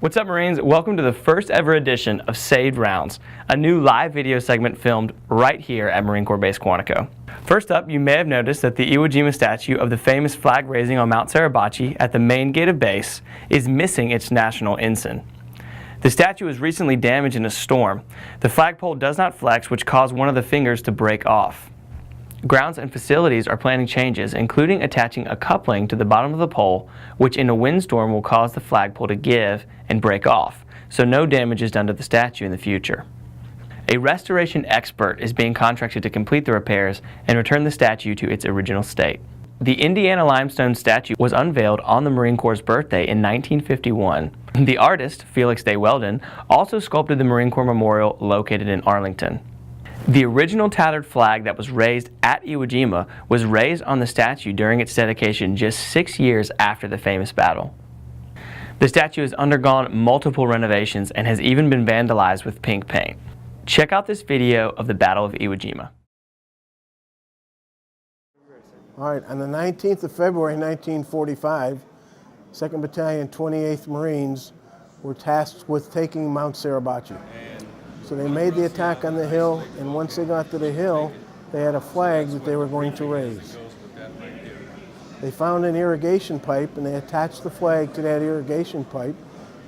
What's up, Marines? Welcome to the first ever edition of Saved Rounds, a new live video segment filmed right here at Marine Corps Base Quantico. First up, you may have noticed that the Iwo Jima statue of the famous flag raising on Mount Suribachi at the main gate of base is missing its national ensign. The statue was recently damaged in a storm. The flagpole does not flex, which caused one of the fingers to break off. Grounds and facilities are planning changes, including attaching a coupling to the bottom of the pole, which in a windstorm will cause the flagpole to give and break off, so no damage is done to the statue in the future. A restoration expert is being contracted to complete the repairs and return the statue to its original state. The Indiana Limestone statue was unveiled on the Marine Corps' birthday in 1951. The artist, Felix Day Weldon, also sculpted the Marine Corps Memorial located in Arlington. The original tattered flag that was raised at Iwo Jima was raised on the statue during its dedication just 6 years after the famous battle. The statue has undergone multiple renovations and has even been vandalized with pink paint. Check out this video of the Battle of Iwo Jima. All right, on the 19th of February 1945, 2nd Battalion, 28th Marines were tasked with taking Mount Suribachi. So they made the attack on the hill, and once they got to the hill, they had a flag that they were going to raise. They found an irrigation pipe, and they attached the flag to that irrigation pipe.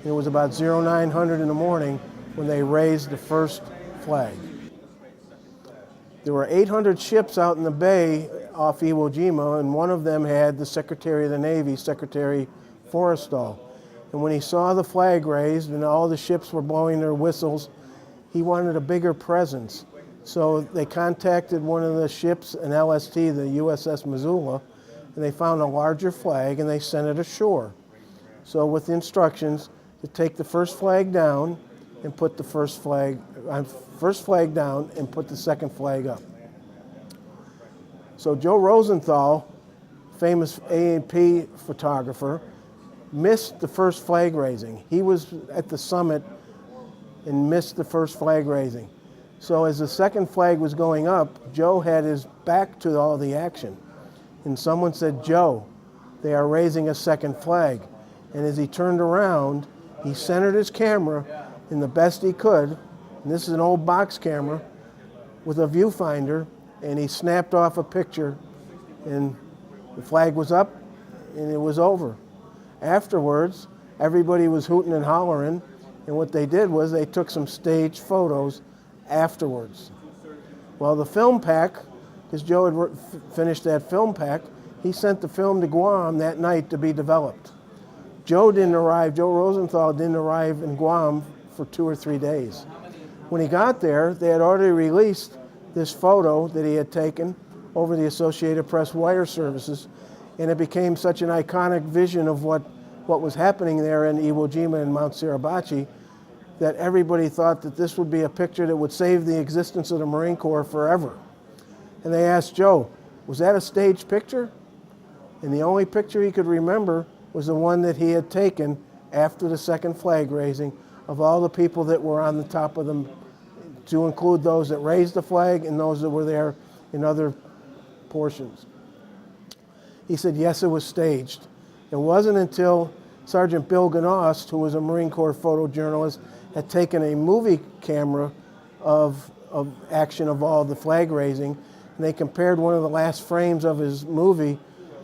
And it was about 0900 in the morning when they raised the first flag. There were 800 ships out in the bay off Iwo Jima, and one of them had the Secretary of the Navy, Secretary Forrestal. And when he saw the flag raised and all the ships were blowing their whistles, he wanted a bigger presence. So they contacted one of the ships, an LST, the USS Missoula, and they found a larger flag and they sent it ashore. So with instructions to take the first flag down and put the first flag down and put the second flag up. So Joe Rosenthal, famous A&P photographer, missed the first flag raising. He was at the summit and missed the first flag raising. So as the second flag was going up, Joe had his back to all the action. And someone said, "Joe, they are raising a second flag." And as he turned around, he centered his camera in the best he could, and this is an old box camera with a viewfinder, and he snapped off a picture, and the flag was up, and it was over. Afterwards, everybody was hooting and hollering, and what they did was they took some staged photos afterwards. Well, the film pack, because Joe had finished that film pack, he sent the film to Guam that night to be developed. Joe Rosenthal didn't arrive in Guam for 2 or 3 days. When he got there, they had already released this photo that he had taken over the Associated Press wire services, and it became such an iconic vision of what was happening there in Iwo Jima and Mount Suribachi that everybody thought that this would be a picture that would save the existence of the Marine Corps forever. And they asked Joe, "Was that a staged picture?" And the only picture he could remember was the one that he had taken after the second flag raising of all the people that were on the top of them, to include those that raised the flag and those that were there in other portions. He said, yes, it was staged. It wasn't until Sergeant Bill Gnost, who was a Marine Corps photojournalist, had taken a movie camera of action of all the flag raising, and they compared one of the last frames of his movie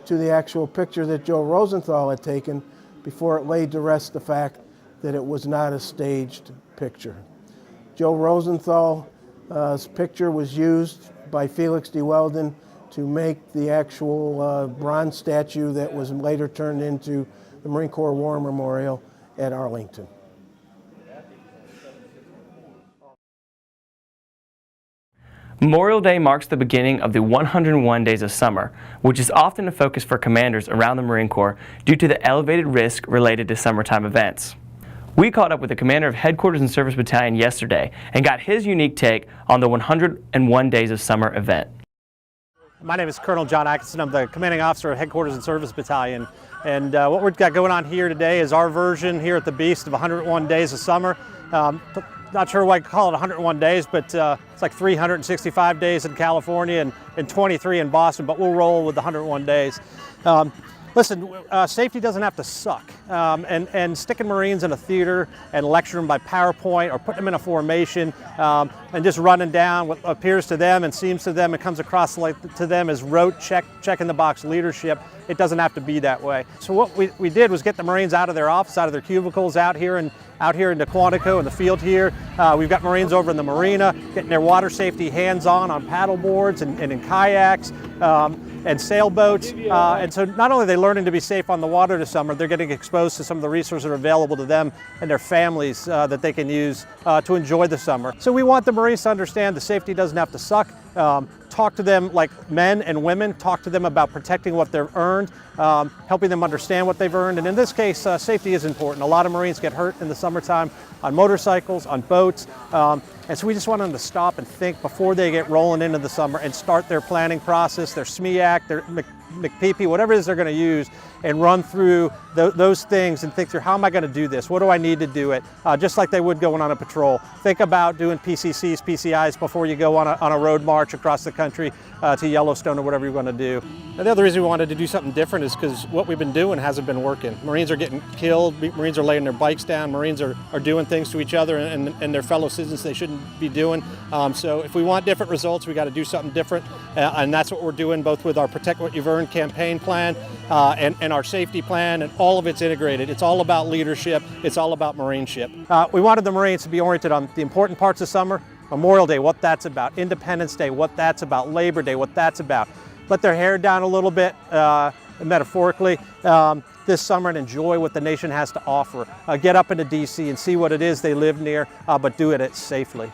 to the actual picture that Joe Rosenthal had taken before it laid to rest the fact that it was not a staged picture. Joe Rosenthal's picture was used by Felix D. Weldon to make the actual bronze statue that was later turned into the Marine Corps War Memorial at Arlington. Memorial Day marks the beginning of the 101 Days of Summer, which is often a focus for commanders around the Marine Corps due to the elevated risk related to summertime events. We caught up with the commander of Headquarters and Service Battalion yesterday and got his unique take on the 101 Days of Summer event. My name is Colonel John Atkinson. I'm the commanding officer of Headquarters and Service Battalion. And what we've got going on here today is our version here at the Beast of 101 Days of Summer. Not sure why I call it 101 days, but it's like 365 days in California and 23 in Boston, but we'll roll with the 101 days. Listen, safety doesn't have to suck, and sticking Marines in a theater and lecturing them by PowerPoint or putting them in a formation and just running down what appears to them and seems to them and comes across like to them as rote check in the box leadership. It doesn't have to be that way. So what we did was get the Marines out of their office, out of their cubicles, out here into Quantico in the field here. We've got Marines over in the marina getting their water safety hands-on paddle boards and in kayaks and sailboats. And so not only are they learning to be safe on the water this summer, they're getting exposed to some of the resources that are available to them and their families that they can use to enjoy the summer. So we want the Marines to understand the safety doesn't have to suck. Talk to them like men and women, talk to them about protecting what they've earned, helping them understand what they've earned. And in this case, safety is important. A lot of Marines get hurt in the summertime on motorcycles, on boats. And so we just want them to stop and think before they get rolling into the summer and start their planning process, their SMEAC, their McPeepee, whatever it is they're going to use, and run through those things and think through, how am I going to do this? What do I need to do it? Just like they would going on a patrol. Think about doing PCCs, PCIs before you go on a road march across the country to Yellowstone or whatever you're going to do. And the other reason we wanted to do something different is because what we've been doing hasn't been working. Marines are getting killed, Marines are laying their bikes down, Marines are doing things to each other and their fellow citizens they shouldn't be doing. So if we want different results, we got to do something different. And that's what we're doing both with our Protect What You've Earned campaign plan and our safety plan, and all of it's integrated. It's all about leadership. It's all about Marineship. We wanted the Marines to be oriented on the important parts of summer, Memorial Day, what that's about, Independence Day, what that's about, Labor Day, what that's about. Let their hair down a little bit, metaphorically, this summer and enjoy what the nation has to offer. Get up into DC and see what it is they live near, but do it safely.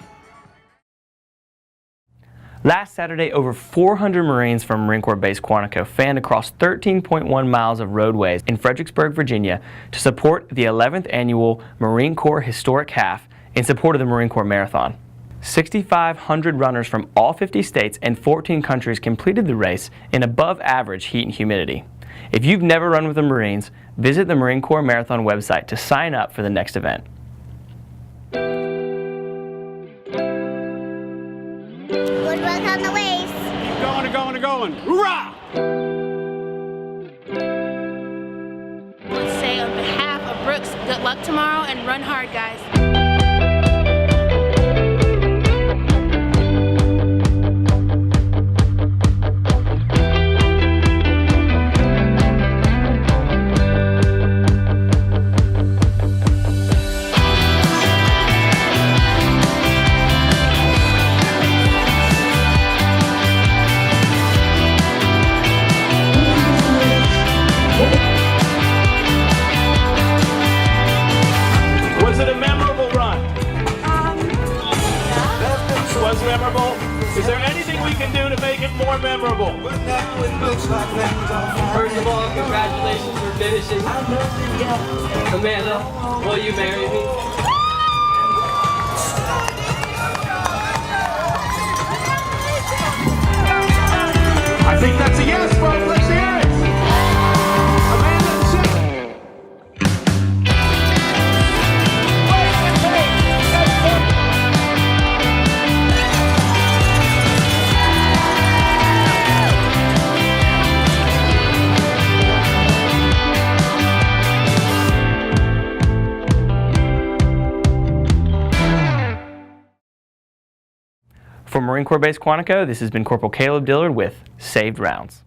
Last Saturday, over 400 Marines from Marine Corps Base Quantico fanned across 13.1 miles of roadways in Fredericksburg, Virginia to support the 11th annual Marine Corps Historic Half in support of the Marine Corps Marathon. 6,500 runners from all 50 states and 14 countries completed the race in above average heat and humidity. If you've never run with the Marines, visit the Marine Corps Marathon website to sign up for the next event. Good luck on the waist. Keep going. Hoorah! Let's say on behalf of Brooks, good luck tomorrow and run hard, guys. Was it a memorable run? Was memorable? Is there anything we can do to make it more memorable? First of all, congratulations for finishing. Amanda, will you marry me? I think that's a yes, folks. Let's hear it. Amanda, sit. For Marine Corps Base Quantico, this has been Corporal Caleb Dillard with Saved Rounds.